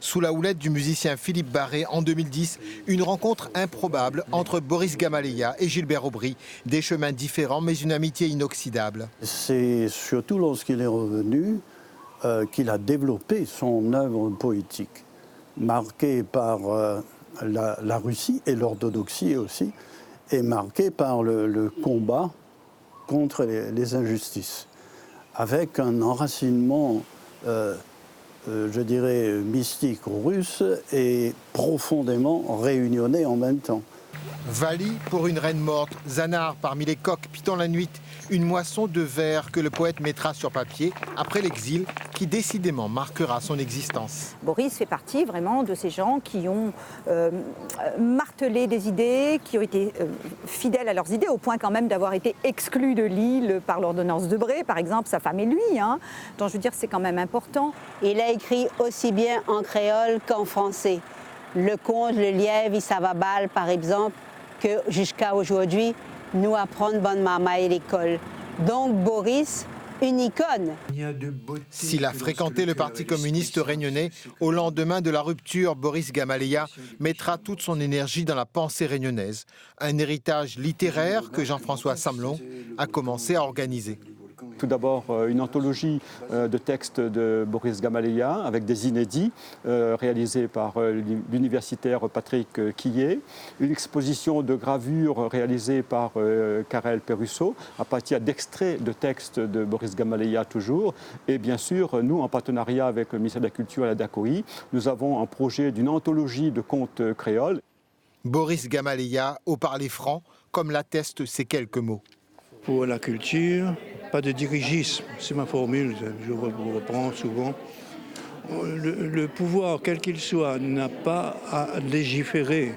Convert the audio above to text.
Sous la houlette du musicien Philippe Barré, en 2010, une rencontre improbable entre Boris Gamaleya et Gilbert Aubry. Des chemins différents, mais une amitié inoxydable. C'est surtout lorsqu'il est revenu qu'il a développé son œuvre poétique, marquée par la Russie et l'orthodoxie aussi, et marquée par le combat contre les injustices, avec un enracinement, je dirais, mystique russe et profondément réunionnais en même temps. Vali pour une reine morte, Zanard parmi les coqs pitant la nuit, une moisson de vers que le poète mettra sur papier après l'exil qui décidément marquera son existence. Boris fait partie vraiment de ces gens qui ont martelé des idées, qui ont été fidèles à leurs idées, au point quand même d'avoir été exclus de l'île par l'ordonnance de Bray, par exemple, sa femme et lui. Donc je veux dire, c'est quand même important. Il a écrit aussi bien en créole qu'en français. Le conte, le lièvre, Isavabal, par exemple, que jusqu'à aujourd'hui, nous apprendre bonne maman à l'école. Donc Boris, une icône. S'il a fréquenté le Parti communiste réunionnais, au lendemain de la rupture, Boris Gamaleya mettra toute son énergie dans la pensée réunionnaise. Un héritage littéraire que Jean-François Samelon a commencé à organiser. Tout d'abord, une anthologie de textes de Boris Gamaleya avec des inédits réalisés par l'universitaire Patrick Quillet, une exposition de gravures réalisée par Karel Perrusso à partir d'extraits de textes de Boris Gamaleya toujours, et bien sûr, nous, en partenariat avec le ministère de la Culture et la DACOI, nous avons un projet d'une anthologie de contes créoles. Boris Gamaleya au parler franc, comme l'attestent ces quelques mots. Pour la culture, pas de dirigisme, c'est ma formule, je vous reprends souvent. Le pouvoir, quel qu'il soit, n'a pas à légiférer.